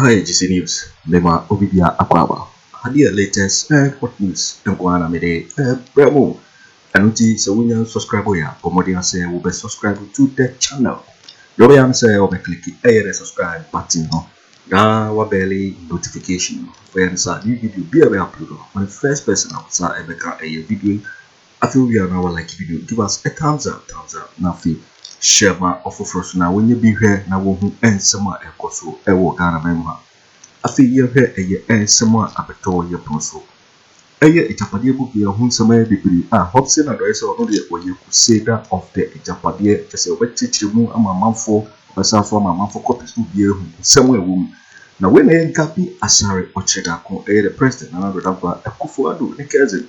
Hi, GC News. Mema Obibia Akwaba. Hadia latest hot news. Nkwana mede bremo. Anuti so when subscribe ya. Pomodi say will be subscribe to the channel. Yobe am say obe click the subscribe button no. Na wa belly notification. For answer new video be able upload. When the first person outside ebeka a video. I feel we are now like video. Give us a thumbs up. Now feel. Share my offer first now when you be here now who and some ekoso ewo Ghana memha afi ye here eye and some abeto ye proso eye Agyapadie book ye hu some bibiri Hopeson Adorye so no de oye crusader of the Agyapadie just obetichiri mu amamanfo basafo amamanfo copies no be hu some ewo na when e Gabby asare Okyehene the president na dakwa Akufo-Addo ne cousin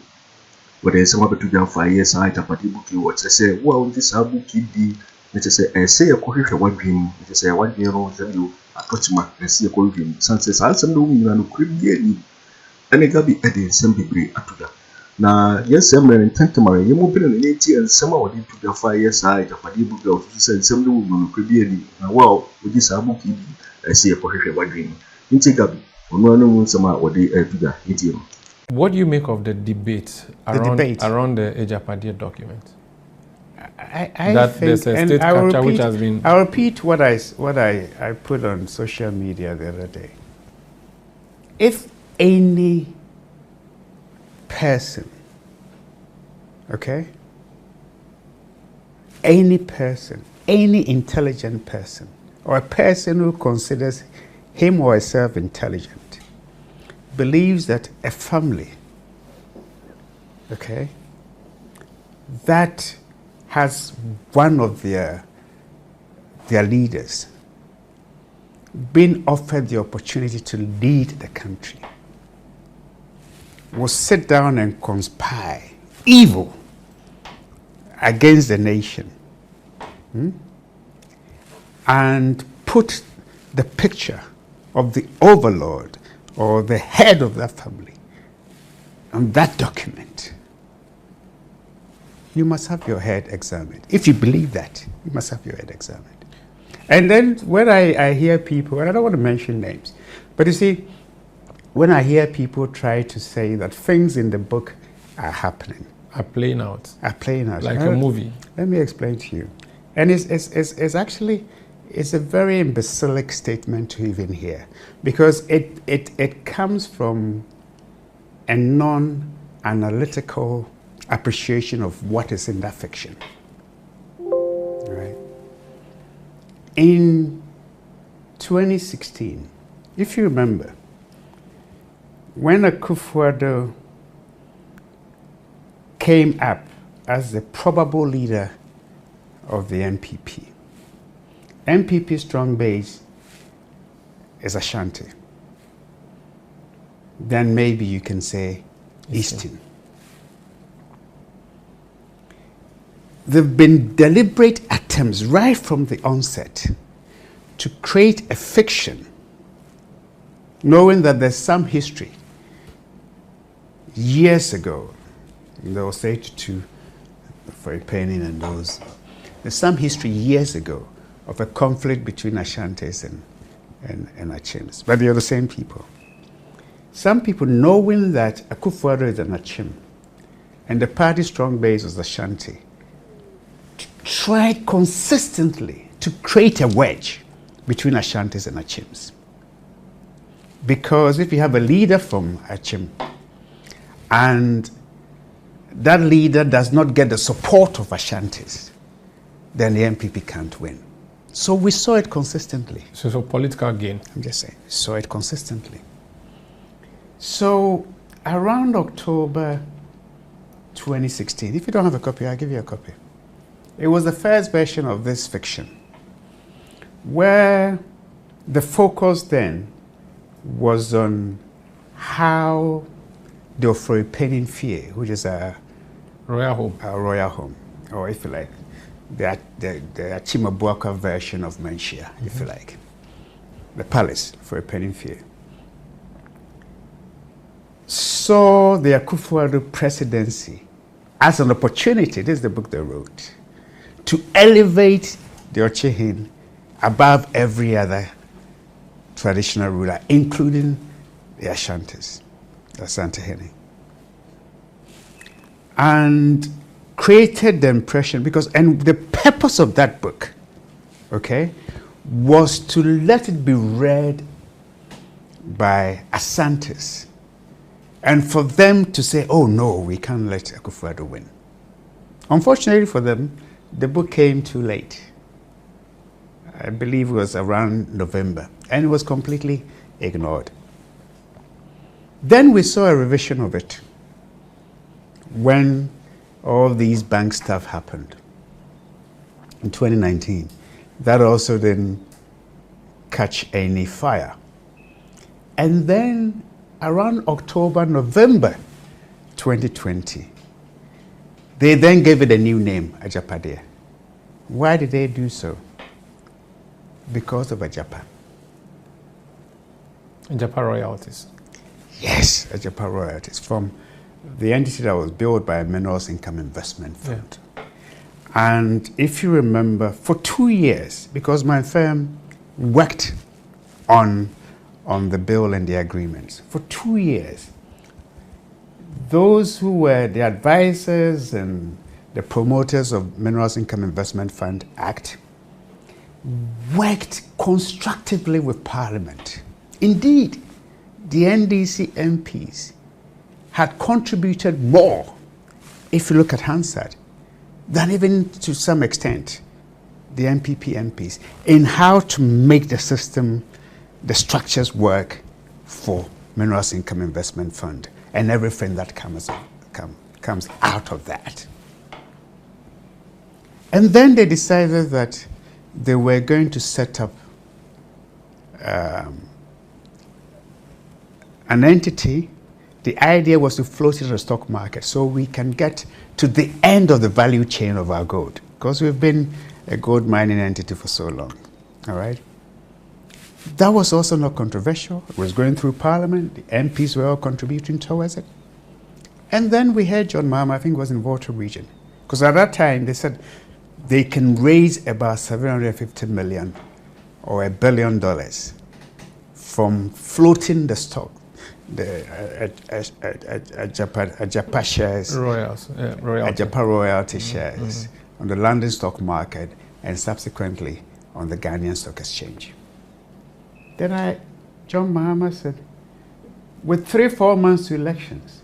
where there is some abeto Gyamfi yes Agyapadie book you what say wow this book di it is a say a coherent one dream, it is a 1 year old you a touchmark and see a cold dream. Sunsays, I'll send the woman and crib ye. And a Gabby adding some degree at that. Now, yes, I'm in Tentamary, you move in an 80 and some of it to the 5 years side of a deep book of send some woman crib ye. Now, well, with this book, I see a coherent one dream. Into Gabby, on one some what they are to the What do you make of the debate around the Agyapadie document? I that think, there's a state capture which has been. I'll repeat what I put on social media the other day. If any person, okay, any intelligent person, or a person who considers him or herself intelligent, believes that a family, okay, that has one of their leaders been offered the opportunity to lead the country, will sit down and conspire evil against the nation, and put the picture of the overlord or the head of that family on that document, you must have your head examined. If you believe that, you must have your head examined. And then when I hear people, and I don't want to mention names, but you see, when I hear people try to say that things in the book are happening. Are playing out. Like a movie. Let me explain to you. And it's actually, it's a very imbecilic statement to even hear, because it comes from a non-analytical appreciation of what is in that fiction. Right? In 2016, if you remember, when Akufo-Addo came up as the probable leader of the NPP's strong base is Ashanti. Then maybe you can say Eastern. There have been deliberate attempts right from the onset to create a fiction, knowing that there's some history. Years ago, they will say to Okyenhene and those, there's some history years ago of a conflict between Ashantis and Achims, but they're the same people. Some people, knowing that Akufo-Addo is an Achim and the party's strong base was Ashanti, tried consistently to create a wedge between Ashantis and Achims. Because if you have a leader from Achim and that leader does not get the support of Ashantis, then the NPP can't win. So we saw it consistently. So political gain. I'm just saying, saw it consistently. So around October 2016, if you don't have a copy, I'll give you a copy. It was the first version of this fiction, where the focus then was on how the Ofori Atta, which is a royal home, or if you like, the Achimabuaka version of Menchia, if you like, the palace for a Atta, saw the Akufo-Addo presidency as an opportunity. This is the book they wrote, to elevate the Okyenhene above every other traditional ruler, including the Ashantis, the Okyenhene. And created the impression, and the purpose of that book, okay, was to let it be read by Asantes, and for them to say, oh no, we can't let Akufo-Addo win. Unfortunately for them, the book came too late. I believe it was around November, and it was completely ignored. Then we saw a revision of it when all these bank stuff happened in 2019. That also didn't catch any fire. And then around October, November 2020, they then gave it a new name, Agyapadie. Why did they do so? Because of Agyapa. Agyapa royalties. Yes, Agyapa royalties from the entity that was built by a Minerals Income Investment Fund. Yeah. And if you remember, for 2 years, because my firm worked on the bill and the agreements, for 2 years, those who were the advisors and the promoters of Minerals Income Investment Fund Act worked constructively with Parliament. Indeed, the NDC MPs had contributed more, if you look at Hansard, than even to some extent the MPP MPs in how to make the system, the structures work for Minerals Income Investment Fund and everything that comes out of that. And then they decided that they were going to set up an entity. The idea was to float it in the stock market so we can get to the end of the value chain of our gold, because we've been a gold mining entity for so long, all right? That was also not controversial. It was going through Parliament. The MPs were all contributing towards it. And then we had John Mahama, I think it was in Volta region, because at that time they said they can raise about 750 million or $1 billion from floating the stock, the Agyapa shares, Agyapa royalty shares on the London stock market and subsequently on the Ghanaian Stock Exchange. Then John Mahama said, with 3-4 months to elections,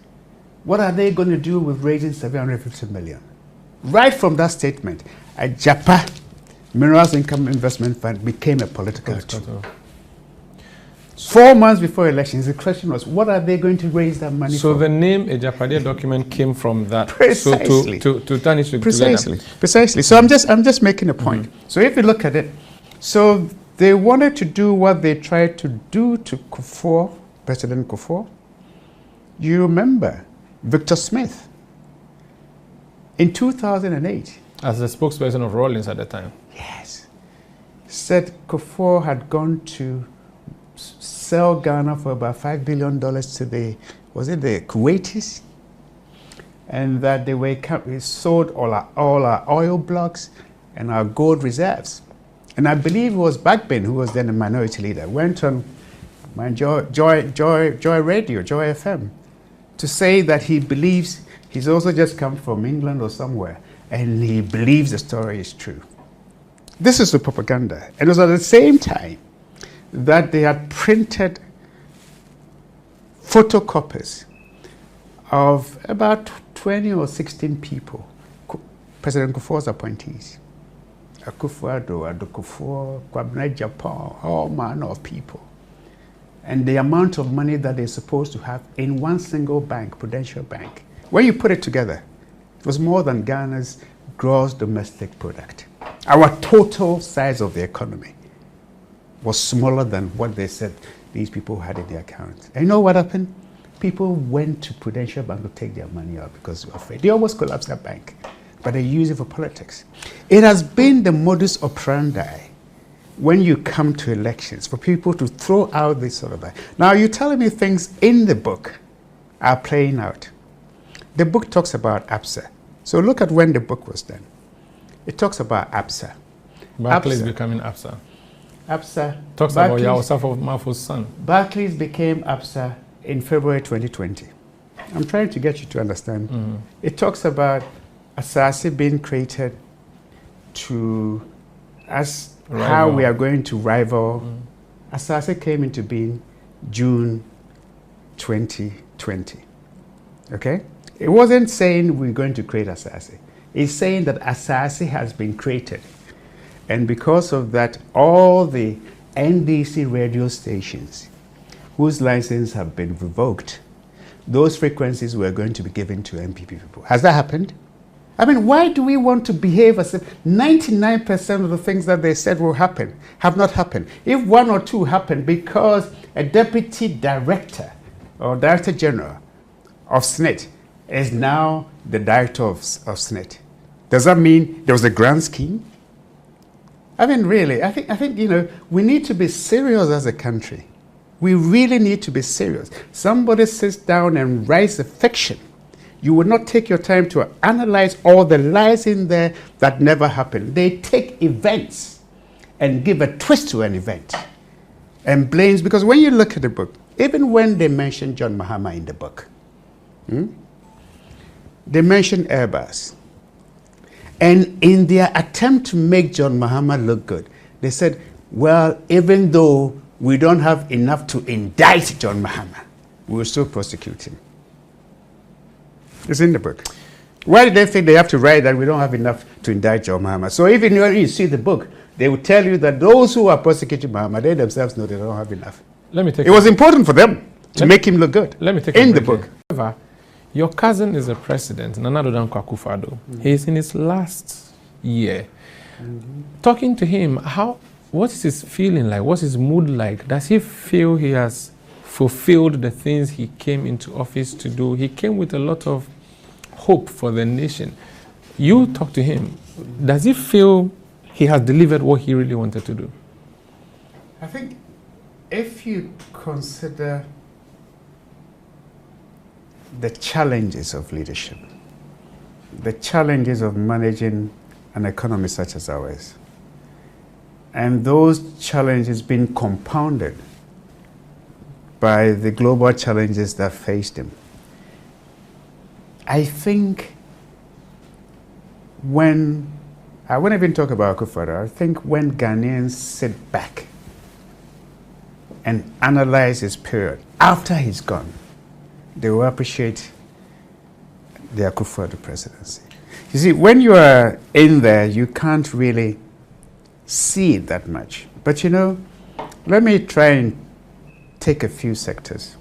what are they going to do with raising 750 million? Right from that statement, Agyapa Minerals Income Investment Fund became a political tool. 4 months before elections, the question was, what are they going to raise that money for? So the name Agyapadie document came from that. Precisely. So to turn it together. Precisely. So I'm just making a point. So if you look at it, so they wanted to do what they tried to do to Kufuor, President Kufuor. You remember Victor Smith in 2008. As the spokesperson of Rawlings at the time. Yes. Said Kufuor had gone to sell Ghana for about $5 billion to the Kuwaitis, and that we sold all our oil blocks and our gold reserves. And I believe it was Backbin, who was then a minority leader, went on Joy Radio, Joy FM, to say that he believes, he's also just come from England or somewhere, and he believes the story is true. This is the propaganda. And it was at the same time that they had printed photocopies of about 20 or 16 people, President Kufuor's appointees. Akufo-Addo, Kufuor, Kwabena Agyapong, all manner of people. And the amount of money that they're supposed to have in one single bank, Prudential Bank. When you put it together, it was more than Ghana's gross domestic product. Our total size of the economy was smaller than what they said these people had in their accounts. And you know what happened? People went to Prudential Bank to take their money out because they were afraid. They almost collapsed that bank, but they use it for politics. It has been the modus operandi when you come to elections for people to throw out this sort of thing. Now you're telling me things in the book are playing out. The book talks about ABSA. So look at when the book was done. It talks about ABSA. Barclays becoming ABSA. ABSA. Talks about Yawasaf of Mafo's son. Barclays became ABSA in February 2020. I'm trying to get you to understand. It talks about asase being created to how we are going to rival. Asase came into being June 2020. Okay? It wasn't saying we're going to create asase. It's saying that asase has been created. And because of that, all the NDC radio stations whose licenses have been revoked, those frequencies were going to be given to MPP people. Has that happened? I mean, why do we want to behave as if 99% of the things that they said will happen have not happened? If one or two happen because a deputy director or director general of SNET is now the director of SNET, does that mean there was a grand scheme? I mean, really, I think you know, we need to be serious as a country. We really need to be serious. Somebody sits down and writes a fiction. You would not take your time to analyze all the lies in there that never happened. They take events and give a twist to an event and blames, because when you look at the book, even when they mention John Mahama in the book, they mention Airbus. And in their attempt to make John Mahama look good, they said, well, even though we don't have enough to indict John Mahama, we will still prosecute him. It's in the book. Why did they think they have to write that we don't have enough to indict John Mahama? So even when you see the book, they will tell you that those who are prosecuting Mahama, they themselves know they don't have enough. It was important for them to make him look good. Let me take in the book. However, your cousin is a president, Nana Adodan Akufo-Addo. He's in his last year. Talking to him, what is his feeling like? What's his mood like? Does he feel he has fulfilled the things he came into office to do? He came with a lot of hope for the nation. You talk to him. Does he feel he has delivered what he really wanted to do? I think if you consider the challenges of leadership, the challenges of managing an economy such as ours, and those challenges being compounded by the global challenges that faced him, I think I won't even talk about Akufo-Addo, I think when Ghanaians sit back and analyze his period after he's gone, they will appreciate the Akufo-Addo presidency. You see, when you are in there, you can't really see it that much. But you know, let me try and take a few sectors.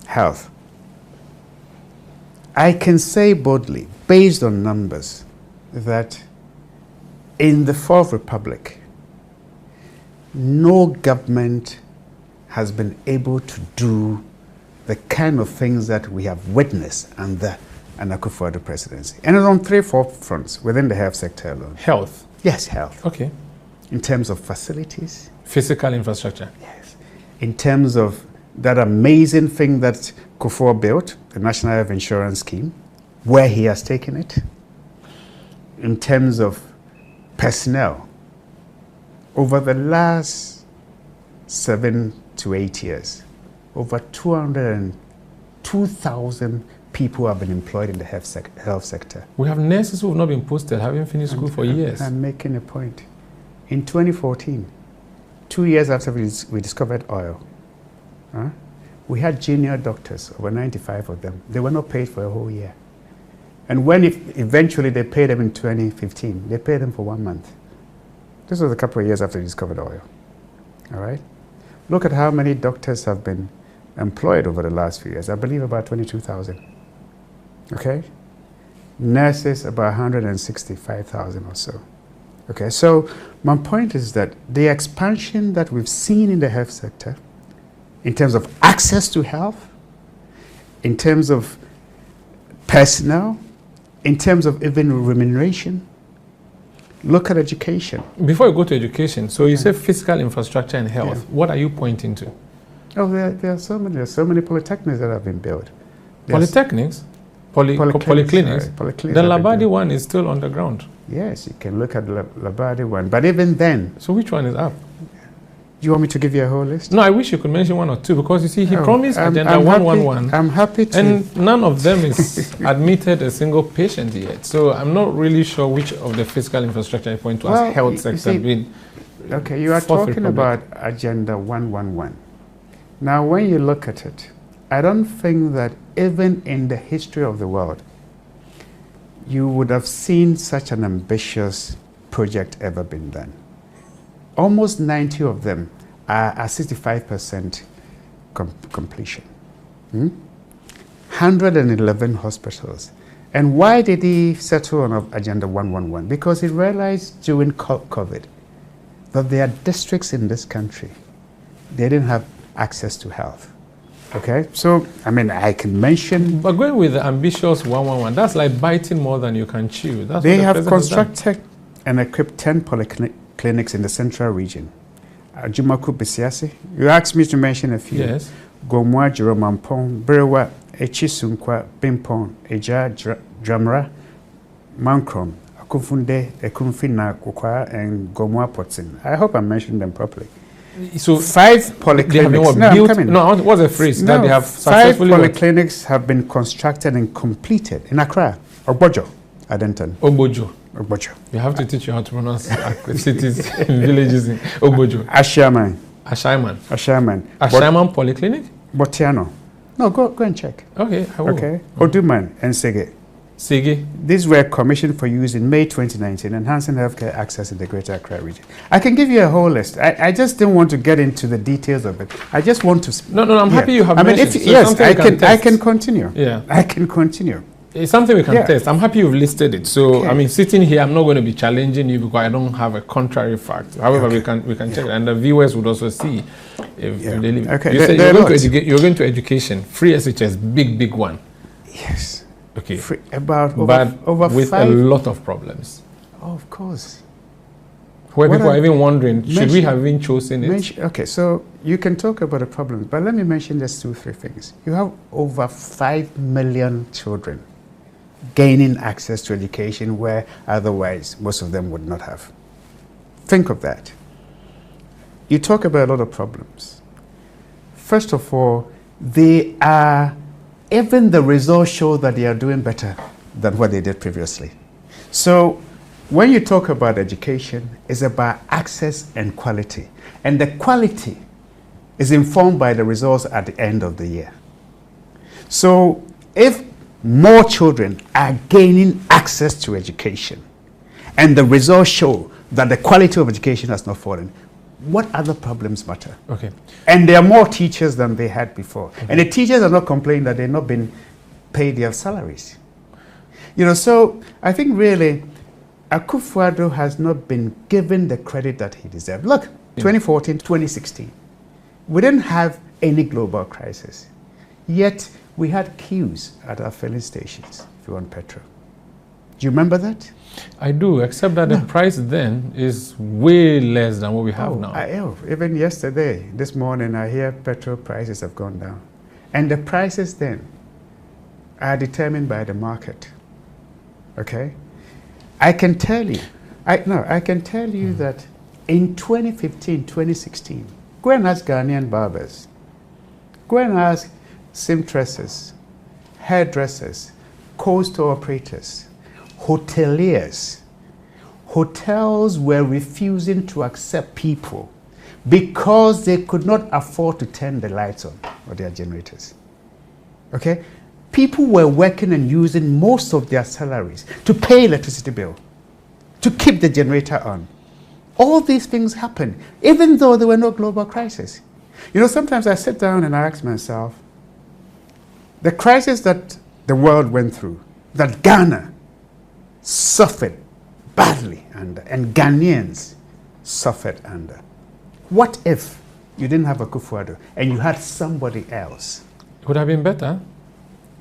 Health. I can say boldly, based on numbers, that in the Fourth Republic, no government has been able to do the kind of things that we have witnessed under an Akufo-Addo presidency. And it's on 3-4 fronts within the health sector alone. Health? Yes, health. Okay. In terms of facilities. Physical infrastructure? Yes. In terms of that amazing thing that Kufuor built, the National Health Insurance Scheme, where he has taken it. In terms of personnel, over the last 7 to 8 years, over 202,000 people have been employed in the health sector. We have nurses who have not been posted, haven't finished school for years. I'm making a point. In 2014, 2 years after we discovered oil, we had junior doctors, over 95 of them. They were not paid for a whole year. And when eventually they paid them in 2015, they paid them for 1 month. This was a couple of years after we discovered oil. All right? Look at how many doctors have been employed over the last few years. I believe about 22,000. Okay? Nurses, about 165,000 or so. Okay, so my point is that the expansion that we've seen in the health sector, in terms of access to health, in terms of personnel, in terms of even remuneration, look at education. Before you go to education, so you say physical infrastructure and health. Yeah. What are you pointing to? Oh, there are so many polytechnics that have been built. Polytechnics? Polyclinics? Polyclinics. The Labadi one is still on the ground. Yes, you can look at the Labadi one. But even then... So which one is up? you want me to give you a whole list? No, I wish you could mention one or two, because you see, he promised Agenda 111. I'm happy to. And none of them is admitted a single patient yet. So I'm not really sure which of the physical infrastructure I point to as health sector being. Okay, you are talking about Agenda 111. Now, when you look at it, I don't think that even in the history of the world, you would have seen such an ambitious project ever been done. Almost 90 of them are at 65% completion. 111 hospitals. And why did he settle on Agenda 111? Because he realized during COVID that there are districts in this country, they didn't have access to health. Okay, so I mean, I can mention. But going with the ambitious 111, that's like biting more than you can chew. That's they have constructed and equipped 10 polyclinics in the central region. Jumaku Bisiasi, you asked me to mention a few. Yes. Gomwa Kyeremanteng, Brewa, Echisunkwa, Pimpon, Eja Dramra, Mankrom, Akufunde, Ekumfina, Kukwa, and Gomwa Potsin. I hope I mentioned them properly. So 5 polyclinics. What's the phrase? No, that they have 5 polyclinics have been constructed and completed in Accra, Ogbojo, Adenton. Ogbojo. You have to teach you how to pronounce cities and villages in Ogbojo. Ashaiman Polyclinic? Botiano. No, go and check. Okay, I will. Okay. Oduman and Síck. These were commissioned for use in May 2019, enhancing healthcare access in the Greater Accra region. I can give you a whole list. I just didn't want to get into the details of it. I just want to. No, I'm happy you have mentioned. I can continue. Yeah. I can continue. It's something we can test. I'm happy you've listed it. So, I mean, sitting here, I'm not going to be challenging you because I don't have a contrary fact. However, we can check it. And the viewers would also see if they live. Okay. You said you're going to education. Free SHS, big one. Yes. Okay. About over with 5? A lot of problems. Oh, of course. Where people are even wondering, should we have even chosen it? Okay, so you can talk about the problems, but let me mention just 2-3 things. You have over 5 million children gaining access to education where otherwise most of them would not have. Think of that. You talk about a lot of problems. First of all, even the results show that they are doing better than what they did previously. So when you talk about education, it's about access and quality. And the quality is informed by the results at the end of the year. So if more children are gaining access to education and the results show that the quality of education has not fallen, what other problems matter? Okay. And there are more teachers than they had before. Okay. And the teachers are not complaining that they've not been paid their salaries. So I think really Akufo-Addo has not been given the credit that he deserved. Look, 2014, 2016, we didn't have any global crisis. Yet we had queues at our filling stations if you want petrol. Do you remember that? I do, except that the price then is way less than what we have now. Even yesterday, this morning, I hear petrol prices have gone down. And the prices then are determined by the market. Okay? I can tell you that in 2015, 2016, go and ask Ghanaian barbers, go and ask seamstresses, hairdressers, coastal operators, hoteliers. Hotels were refusing to accept people because they could not afford to turn the lights on or their generators. Okay? People were working and using most of their salaries to pay electricity bill, to keep the generator on. All these things happened, even though there were no global crisis. Sometimes I sit down and I ask myself, the crisis that the world went through, that Ghana suffered badly under, and Ghanaians suffered under. What if you didn't have Akufo-Addo and you had somebody else? It would have been better.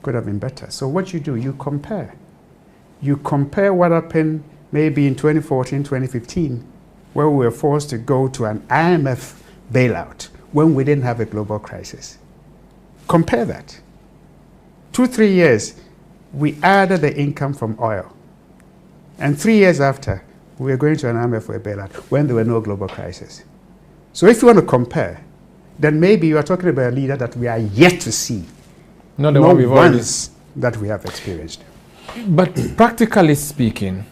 Could have been better. So what you do, you compare. You compare what happened maybe in 2014, 2015, where we were forced to go to an IMF bailout when we didn't have a global crisis. Compare that. 2-3 years, we added the income from oil. And 3 years after, we were going to an IMF for a bailout when there were no global crisis. So if you want to compare, then maybe you are talking about a leader that we are yet to see. Not the one we've already that we have experienced. But practically speaking,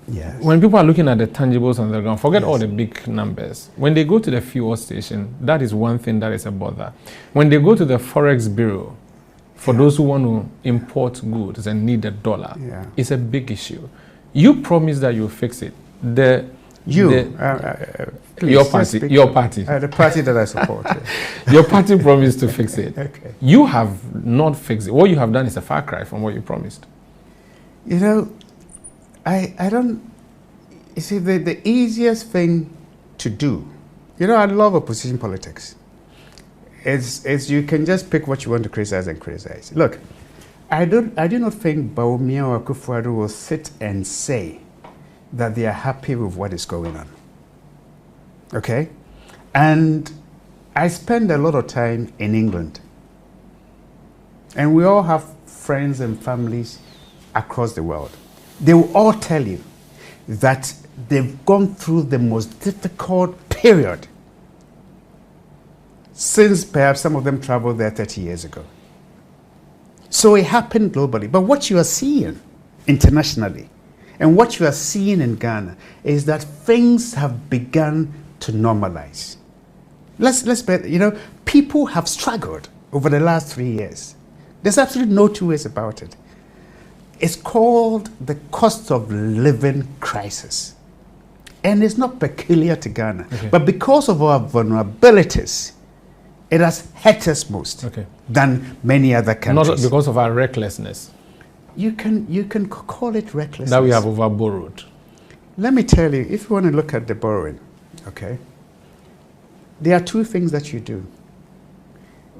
yes, when people are looking at the tangibles on the ground, forget all the big numbers. When they go to the fuel station, that is one thing that is a bother. When they go to the Forex Bureau, for those who want to import goods and need a dollar, it's a big issue. You promise that you'll fix it. Your party, the party that I support. Your party promised to fix it. Okay. You have not fixed it. What you have done is a far cry from what you promised. You know, I don't. You see, the easiest thing to do. You know, I love opposition politics. It's you can just pick what you want to criticize and criticize. Look, I do not think Bawumia or Akufo-Addo will sit and say that they are happy with what is going on. Okay? And I spend a lot of time in England. And we all have friends and families across the world. They will all tell you that they've gone through the most difficult period since perhaps some of them traveled there 30 years ago. So it happened globally. But what you are seeing internationally and what you are seeing in Ghana is that things have begun to normalize. Let's bet, you know, people have struggled over the last 3 years. There's absolutely no two ways about it. It's called the cost of living crisis. And it's not peculiar to Ghana. Okay. But because of our vulnerabilities, it has hurt us most than many other countries. Not because of our recklessness. You can call it recklessness. That we have overborrowed. Let me tell you, if you want to look at the borrowing, there are two things that you do.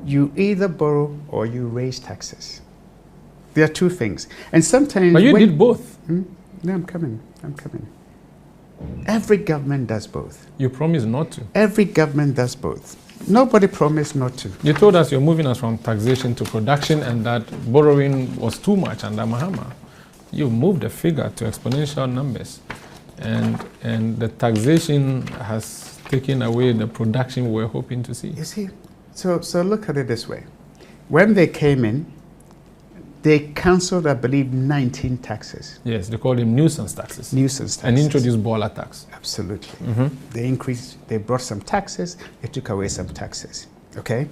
You either borrow or you raise taxes. There are two things. And sometimes... But you did both. No, I'm coming. Every government does both. You promised not to. Every government does both. Nobody promised not to. You told us you're moving us from taxation to production and that borrowing was too much under Mahama. You moved the figure to exponential numbers. And the taxation has taken away the production we were hoping to see. You see, so look at it this way. When they came in, they cancelled, I believe, 19 taxes. Yes, they called them nuisance taxes. Nuisance taxes. And introduced baller tax. Absolutely. They brought some taxes, they took away some taxes. Okay?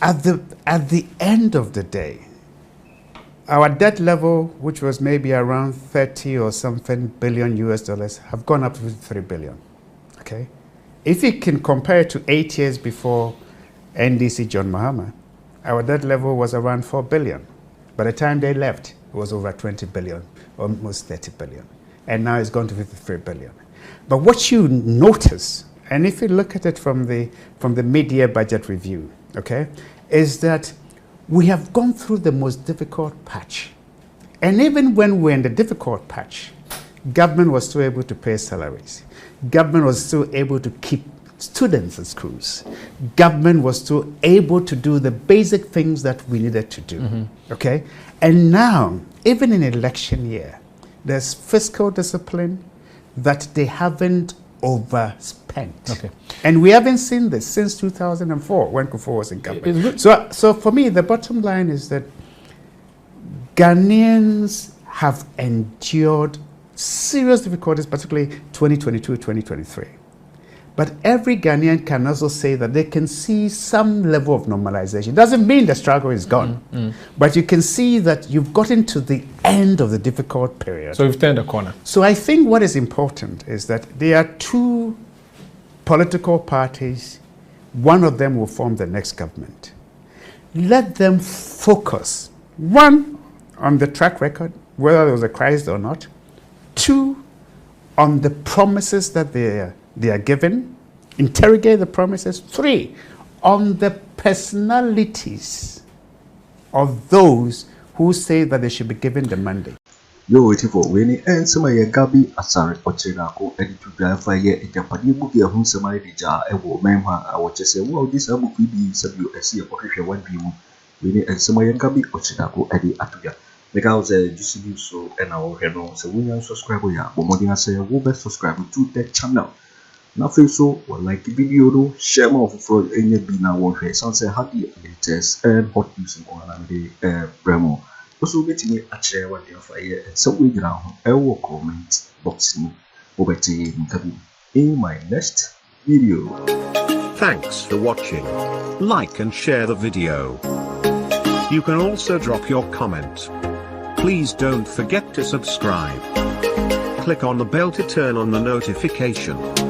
At the end of the day, our debt level, which was maybe around 30 or something billion US dollars, have gone up to 53 billion. Okay? If you can compare it to 8 years before NDC John Mahama, our debt level was around 4 billion. By the time they left, it was over 20 billion, almost 30 billion. And now it's gone to 53 billion. But what you notice, and if you look at it from the mid-year budget review, is that we have gone through the most difficult patch. And even when we're in the difficult patch, government was still able to pay salaries. Government was still able to keep students in schools. Government was still able to do the basic things that we needed to do. Okay? And now, even in election year, there's fiscal discipline that they haven't overspent. Okay. And we haven't seen this since 2004 when Kufuor was in government. So for me, the bottom line is that Ghanaians have endured serious difficulties, particularly 2022, 2023. But every Ghanaian can also say that they can see some level of normalization. Doesn't mean the struggle is gone, but you can see that you've gotten to the end of the difficult period. So you've turned a corner. So I think what is important is that there are two political parties. One of them will form the next government. Let them focus, one, on the track record, whether there was a crisis or not. Two, on the promises that they are given, interrogate the promises. Three, on the personalities of those who say that they should be given the mandate. You're waiting for winning and somebody Gabby asare Okyehene and to Gyamfi Agyapadie book your home somebody dija and woman I watch say well this book will be WSC or one view winning and somebody Gabby Okyehene and the Atuga. Because you so and our so we subscribe ya but more than say we subscribe to the channel. Nothing so, or like the video, do share more for any bina one face. Sunset happy latest and hot news in Kwanamide Bremo. Also, getting me a chair what they offer here and so we ground. I will comment boxing over to in my next video. Thanks for watching. Like and share the video. You can also drop your comment. Please don't forget to subscribe. Click on the bell to turn on the notification.